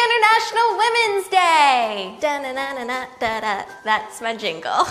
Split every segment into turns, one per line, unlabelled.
International Women's Day! Da-na-na-na-na-da-da. That's my jingle.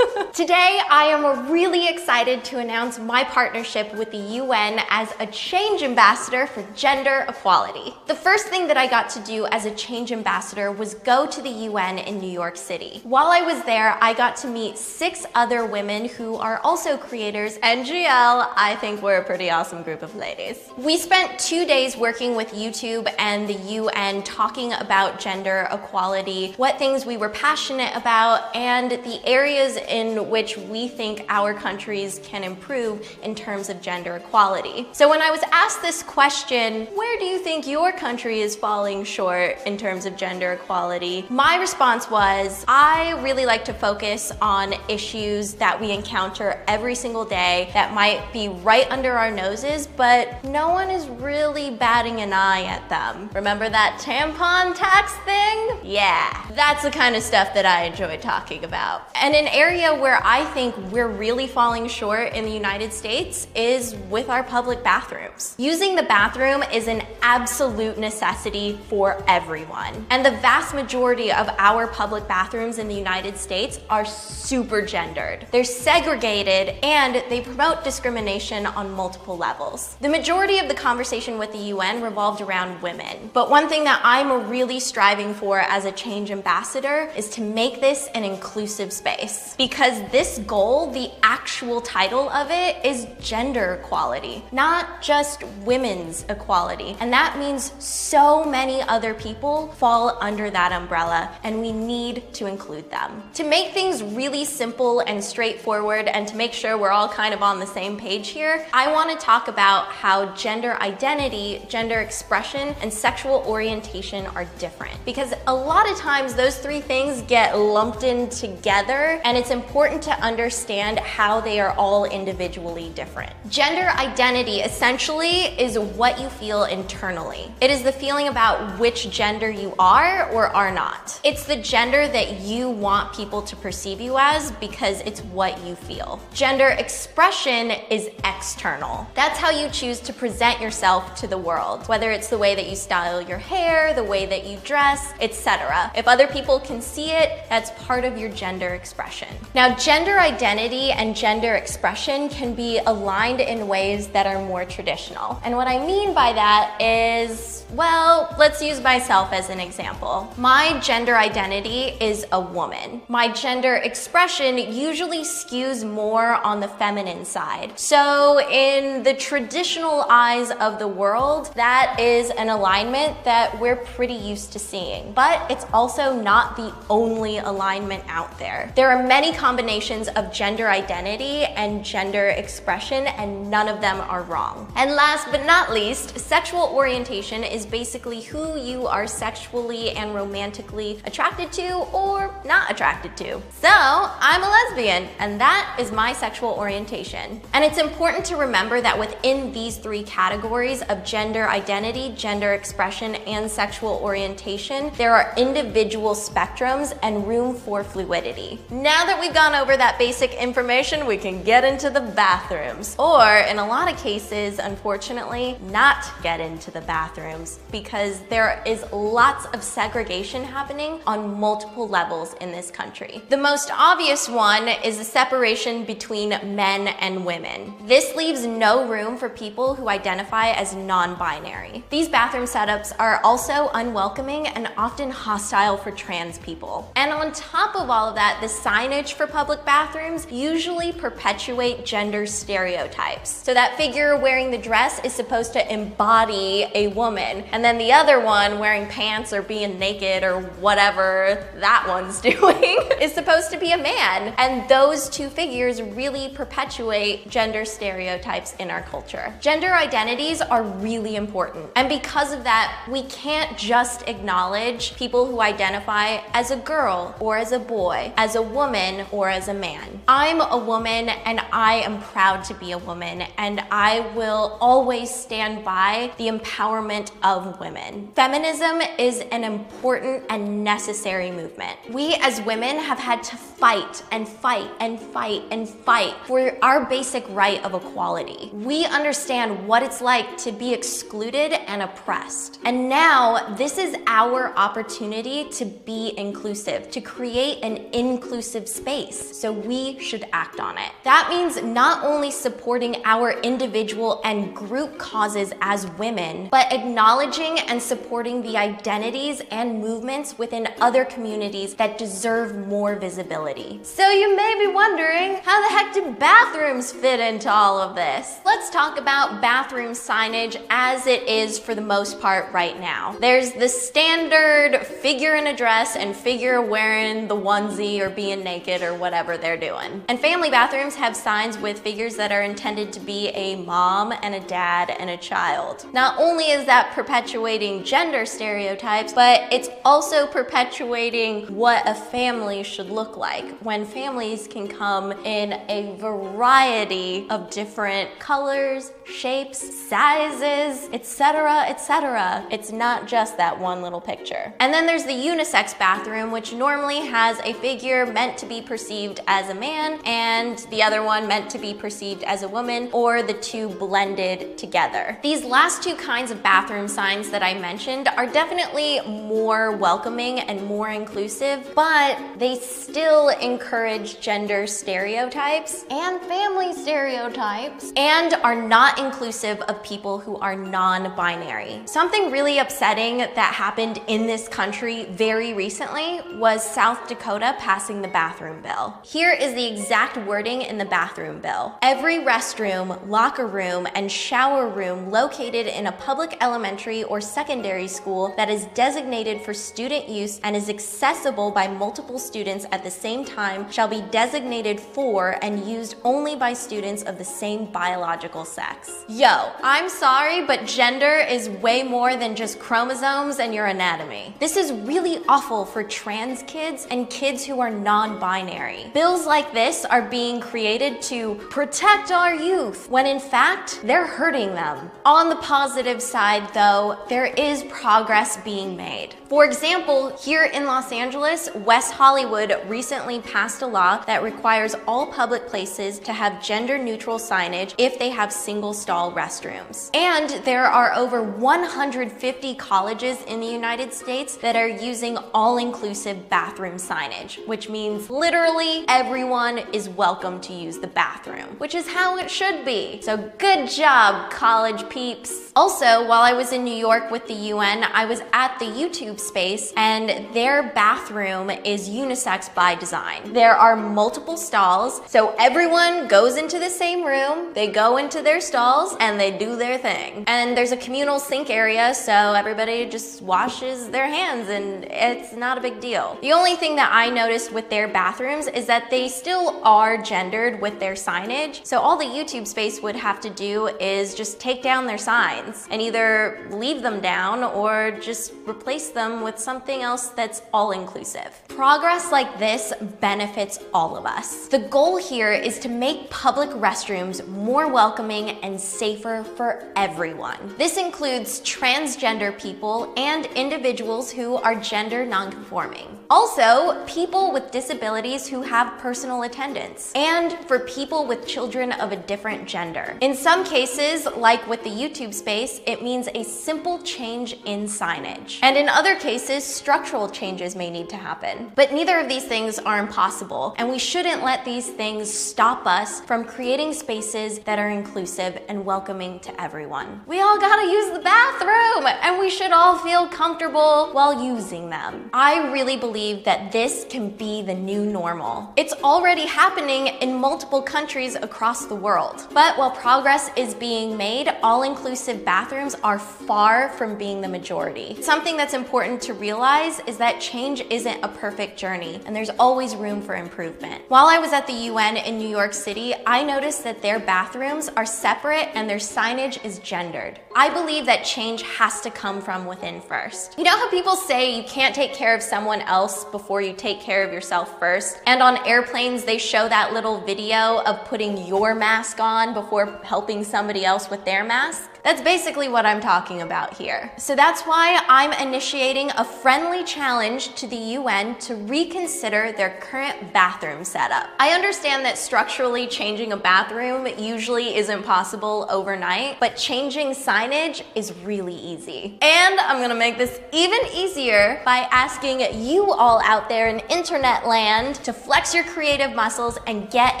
Today, I am really excited to announce my partnership with the UN as a change ambassador for gender equality. The first thing that I got to do as a change ambassador was go to the UN in New York City. While I was there, I got to meet 6 other women who are also creators, and GL, I think we're a pretty awesome group of ladies. We spent 2 days working with YouTube and the UN talking about gender equality, what things we were passionate about, and the areas in which we think our countries can improve in terms of gender equality. So when I was asked this question, where do you think your country is falling short in terms of gender equality? My response was, I really like to focus on issues that we encounter every single day that might be right under our noses, but no one is really batting an eye at them. Remember that tampon tax thing? Yeah, that's the kind of stuff that I enjoy talking about. And an area where I think we're really falling short in the United States is with our public bathrooms. Using the bathroom is an absolute necessity for everyone. And the vast majority of our public bathrooms in the United States are super gendered. They're segregated and they promote discrimination on multiple levels. The majority of the conversation with the UN revolved around women. But one thing that I'm really striving for as a change ambassador is to make this an inclusive space. Because this goal, the actual title of it, is gender equality, not just women's equality. And that means so many other people fall under that umbrella, and we need to include them. To make things really simple and straightforward, and to make sure we're all kind of on the same page here, I want to talk about how gender identity, gender expression, and sexual orientation are different. Because a lot of times those 3 things get lumped in together, and it's important to understand how they are all individually different. Gender identity essentially is what you feel internally. It is the feeling about which gender you are or are not. It's the gender that you want people to perceive you as because it's what you feel. Gender expression is external. That's how you choose to present yourself to the world, whether it's the way that you style your hair, the way that you dress, etc. If other people can see it, that's part of your gender expression. Now, gender identity and gender expression can be aligned in ways that are more traditional. And what I mean by that is, well, let's use myself as an example. My gender identity is a woman. My gender expression usually skews more on the feminine side. So in the traditional eyes of the world, that is an alignment that we're pretty used to seeing. But it's also not the only alignment out there. There are many combinations of gender identity and gender expression, and none of them are wrong. And last but not least, sexual orientation is basically who you are sexually and romantically attracted to or not attracted to. So I'm a lesbian, and that is my sexual orientation. And it's important to remember that within these 3 categories of gender identity, gender expression, and sexual orientation, there are individual spectrums and room for fluidity. Now that we've gone over that basic information, we can get into the bathrooms. Or in a lot of cases, unfortunately, not get into the bathrooms because there is lots of segregation happening on multiple levels in this country. The most obvious one is the separation between men and women. This leaves no room for people who identify as non-binary. These bathroom setups are also unwelcoming and often hostile for trans people. And on top of all of that, the signage for public bathrooms usually perpetuate gender stereotypes. So that figure wearing the dress is supposed to embody a woman, and then the other one wearing pants or being naked or whatever that one's doing is supposed to be a man. And those 2 figures really perpetuate gender stereotypes in our culture. Gender identities are really important. And because of that, we can't just acknowledge people who identify as a girl or as a boy, as a woman or as a man. I'm a woman and I am proud to be a woman, and I will always stand by the empowerment of women. Feminism is an important and necessary movement. We as women have had to fight and fight and fight and fight for our basic right of equality. We understand what it's like to be excluded and oppressed. And now this is our opportunity to be inclusive, to create an inclusive space. So we should act on it. That means not only supporting our individual and group causes as women, but acknowledging and supporting the identities and movements within other communities that deserve more visibility. So you may be wondering, how the heck do bathrooms fit into all of this? Let's talk about bathroom signage as it is for the most part right now. There's the standard figure in a dress and figure wearing the onesie or being naked or whatever they're doing. And family bathrooms have signs with figures that are intended to be a mom and a dad and a child. Not only is that perpetuating gender stereotypes, but it's also perpetuating what a family should look like, when families can come in a variety of different colors, shapes, sizes, etc., etc. It's not just that one little picture. And then there's the unisex bathroom, which normally has a figure meant to be perceived as a man and the other one meant to be perceived as a woman, or the two blended together. These last two kinds of bathroom signs that I mentioned are definitely more welcoming and more inclusive, but they still encourage gender stereotypes and family stereotypes and are not inclusive of people who are non-binary. Something really upsetting that happened in this country very recently was South Dakota passing the bathroom bill. Here is the exact wording in the bathroom bill. Every restroom, locker room, and shower room located in a public elementary or secondary school that is designated for student use and is accessible by multiple students at the same time shall be designated for and used only by students of the same biological sex. Yo, I'm sorry, but gender is way more than just chromosomes and your anatomy. This is really awful for trans kids and kids who are non-binary. Bills like this are being created to protect our youth, when in fact, they're hurting them. On the positive side though, there is progress being made. For example, here in Los Angeles, West Hollywood recently passed a law that requires all public places to have gender-neutral signage if they have single-stall restrooms. And there are over 150 colleges in the United States that are using all-inclusive bathroom signage, which means literally everyone is welcome to use the bathroom, which is how it should be. So good job, college peeps. Also, while I was in New York with the UN, I was at the YouTube space, and their bathroom is unisex by design. There are multiple stalls, so everyone goes into the same room, they go into their stalls, and they do their thing. And there's a communal sink area, so everybody just washes their hands, and it's not a big deal. The only thing that I noticed with their bathrooms is that they still are gendered with their signage, so all the YouTube space would have to do is just take down their signs and either leave them down or just replace them with something else that's all-inclusive. Progress like this benefits all of us. The goal here is to make public restrooms more welcoming and safer for everyone. This includes transgender people and individuals who are gender non-conforming. Also, people with disabilities who have personal attendants, and for people with children of a different gender. In some cases, like with the YouTube space, it means a simple change in signage. And in other cases, structural changes may need to happen. But neither of these things are impossible, and we shouldn't let these things stop us from creating spaces that are inclusive and welcoming to everyone. We all gotta use the bathroom, and we should all feel comfortable while using them. I really believe that this can be the new normal. It's already happening in multiple countries across the world. But while progress is being made, all-inclusive bathrooms are far from being the majority. Something that's important to realize is that change isn't a perfect journey, and there's always room for improvement. While I was at the UN in New York City, I noticed that their bathrooms are separate and their signage is gendered. I believe that change has to come from within first. You know how people say you can't take care of someone else before you take care of yourself first? And on airplanes, they show that little video of putting your mask on before helping somebody else with their mask. That's basically what I'm talking about here. So that's why I'm initiating a friendly challenge to the UN to reconsider their current bathroom setup. I understand that structurally changing a bathroom usually isn't possible overnight, but changing signage is really easy. And I'm gonna make this even easier by asking you all out there in internet land to flex your creative muscles and get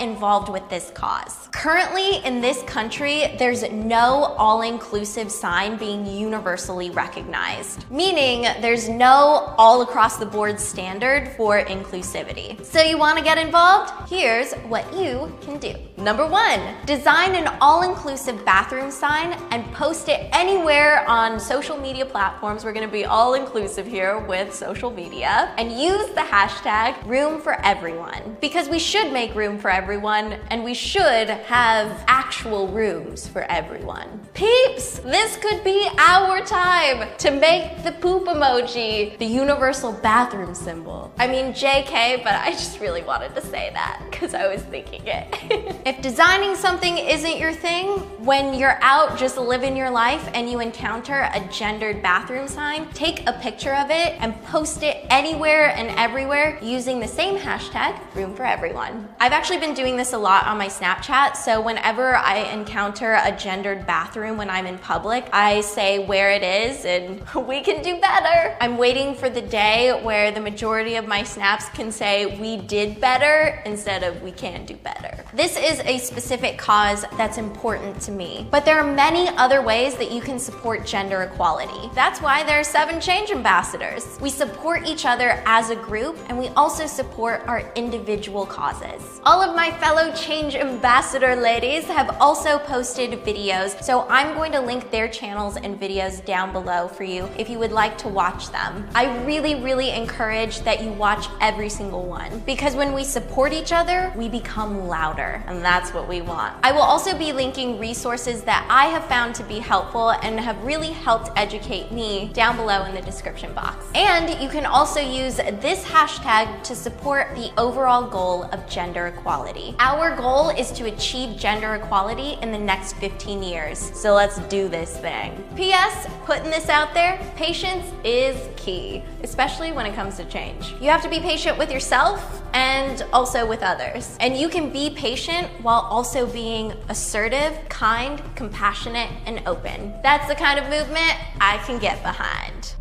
involved with this cause. Currently in this country, there's no all-inclusive sign being universally recognized, meaning there's no all across the board standard for inclusivity. So you wanna get involved? Here's what you can do. Number 1, design an all-inclusive bathroom sign and post it anywhere on social media platforms. We're gonna be all-inclusive here with social media, and use the hashtag #RoomForEveryone, because we should make room for everyone, and we should have actual rooms for everyone. Peeps, this could be our time to make the poop emoji the universal bathroom symbol. I mean, JK, but I just really wanted to say that because I was thinking it. If designing something isn't your thing, when you're out just living your life and you encounter a gendered bathroom sign, take a picture of it and post it anywhere and everywhere using the same hashtag, #RoomForEveryone. I've actually been doing this a lot on my Snapchat, so whenever I encounter a gendered bathroom when I'm in public, I say where it is and we can do better. I'm waiting for the day where the majority of my snaps can say we did better instead of we can do better. This is a specific cause that's important to me, but there are many other ways that you can support gender equality. That's why there are 7 change ambassadors. We support each other as a group, and we also support our individual causes. All of my fellow change ambassador ladies have also posted videos, so I'm going to link their channels and videos down below for you if you would like to watch them. I really encourage that you watch every single one, because when we support each other, we become louder, and that's what we want. I will also be linking resources that I have found to be helpful and have really helped educate me down below in the description box. And you can also use this hashtag to support the overall goal of gender equality. Our goal is to achieve gender equality in the next 15 years, so let's do this thing. P.S. Putting this out there, patience is key, especially when it comes to change. You have to be patient with yourself and also with others. And you can be patient while also being assertive, kind, compassionate, and open. That's the kind of movement I can get behind.